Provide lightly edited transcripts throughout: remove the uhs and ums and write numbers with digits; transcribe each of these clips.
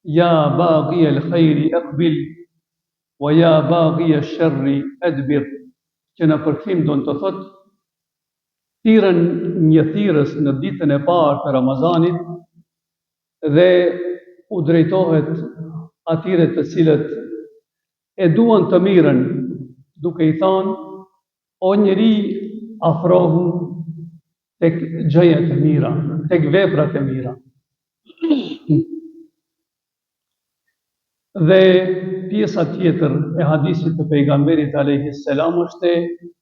Ja baghi al-khayri aqbil, wa ja baghi al-sharri adbir, që në përkthim do të thotë thirrën një thirrës në ditën e parë të Ramazanit dhe u drejtohet atyre të cilët e duan të mirën, duke i thënë: o njeri, afrohu tek gjërat e mira, tek veprat e mira. Dhe pjesa tjetër e hadisit të pejgamberit alayhis salam është: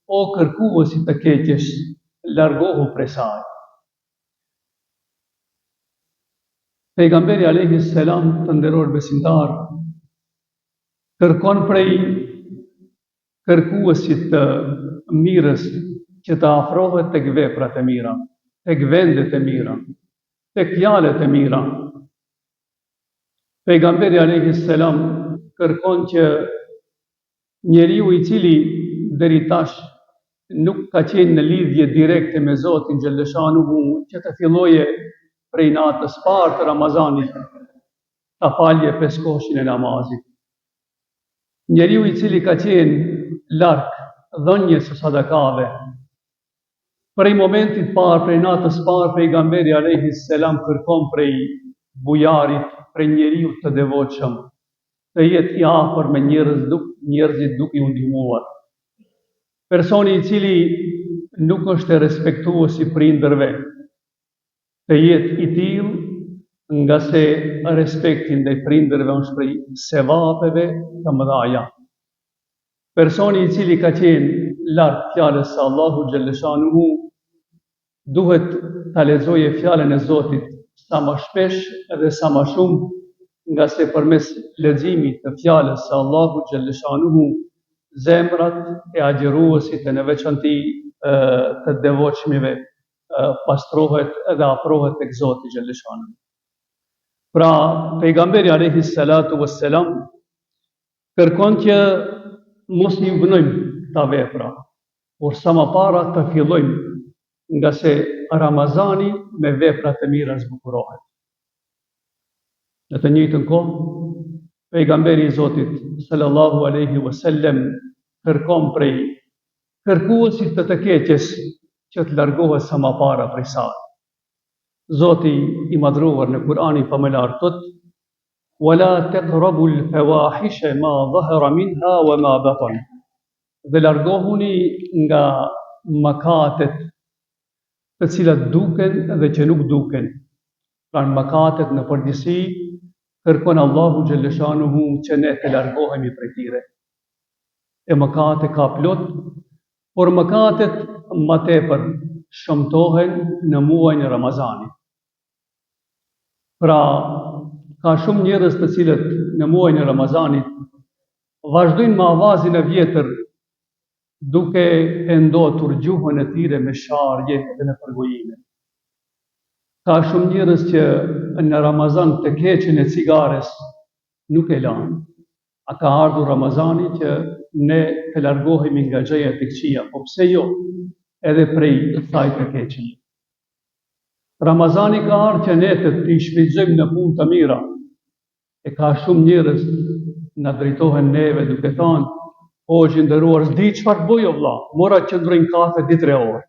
o kërkuesi të keqes, largohu prej saj. Pejgamberi alayhis salam, të nderuar besimtar, kërkon prej kërkuesit të mirës që të afrohet tek veprat e mira, tek vendet e mira, tek fjalët e mira. Pejgamberi alayhis salam kërkon që njeriu i cili deri tash nuk ka qenë në lidhje direkte me Zotin xhaleshanuhu, që të filloje prej natës parë të Ramazanit ta falje peskoshin e namazit. Njeriu i cili ka qenë larg dhënjes së sadakave, prej momentit parë, prej natës parë, pejgamberi alayhis salam kërkon prej bujarit, prej njeriu të devotshëm, të jetë i afër me njerëzit duke u ndihmuar. Personi i cili nuk është e respektues i prindërve, të jetë i tillë nga se respekti ndaj prindërve është prej sevapeve të mëdha. Personi i cili ka qenë larg fjalës së Allahu xhaleshanuhu duhet ta lexojë fjalën e Zotit sa më shpesh dhe sa më shumë, nga se përmes leximit të fjalës së Allahu xhaleshanuhu zemrat e agjëruesit e në veçanti të devotshmive pastrohet dhe afrohet tek Zoti xhaleshanuhu. Pra, pejgamberi alayhis salatu wassalam kërkon që mos i vënojmë këta vepra, por sa më para të fillojmë, nga se Ramazani me veprat e mira zbukurohet. Në të njëjtën kohë, pejgamberi i Zotit sallallahu alaihi wasallam kërkon prej kërkuesit të keqes që të largohet sa më para prej saj. Zoti i madhruar në Kur'anin famëlar thotë: "Wala taqrabu al-fawahisha ma dhahara minha wa ma batan." Dhe largohuni nga mëkatet të cilat duken dhe që nuk duken. Pra mëkatet në përgjithësi kërkon Allahu xhaleshanuhu që ne të largohemi prej tyre. E mëkate ka plot, por mëkatet më tepër shëmtohen në muajin e Ramazanit. Pra, ka shumë njerëz të cilët në muajin e Ramazanit vazhdojnë me avazin e vjetër, duke e ndotur gjuhën e tyre me sharje dhe me përgojime. Ka shumë njerëz që në Ramazan të keqen e cigares nuk e lanë. A ka ardhur Ramazani që ne të largohemi nga gjëja të këqija, po pse jo, edhe prej kësaj të keqen. Ramazani ka ardhur që ne të shfrytëzojmë në punë të mira. E ka shumë njerëz na drejtohen neve duke thënë: o gjinderuar, s'di çfarë bëj o vlla, mora të qëndroj në kafe 2-3 orë.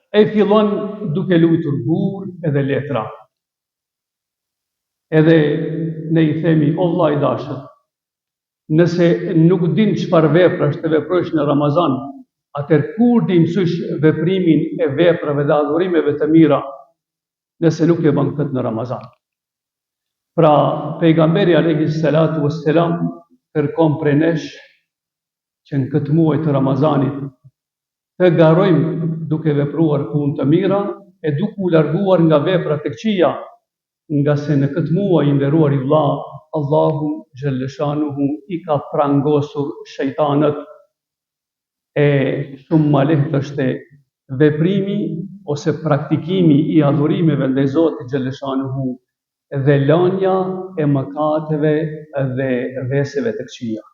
E fillon duke luajtur gur edhe letra. Edhe ne i themi: o vlla i dashur, nëse nuk din çfarë veprash të veprosh në Ramazan, atëherë kur di mësosh veprimin e veprave dhe adhurimeve të mira, nëse nuk e bën këtë në Ramazan. Pra, pejgamberi alayhis salatu wassalam kërkon prej nesh që në këtë muaj të Ramazanit të garojmë duke vepruar punë të mira e duke u larguar nga veprat e këqija, nga se në këtë muaj i nderuar i vëlla, Allahu xhaleshanuhu i ka prangosur shejtanët e shumë më lehtë është veprimi ose praktikimi i adhurimeve ndaj Zotit xhaleshanuhu dhe lënia e mëkateve dhe vepseve të këqija.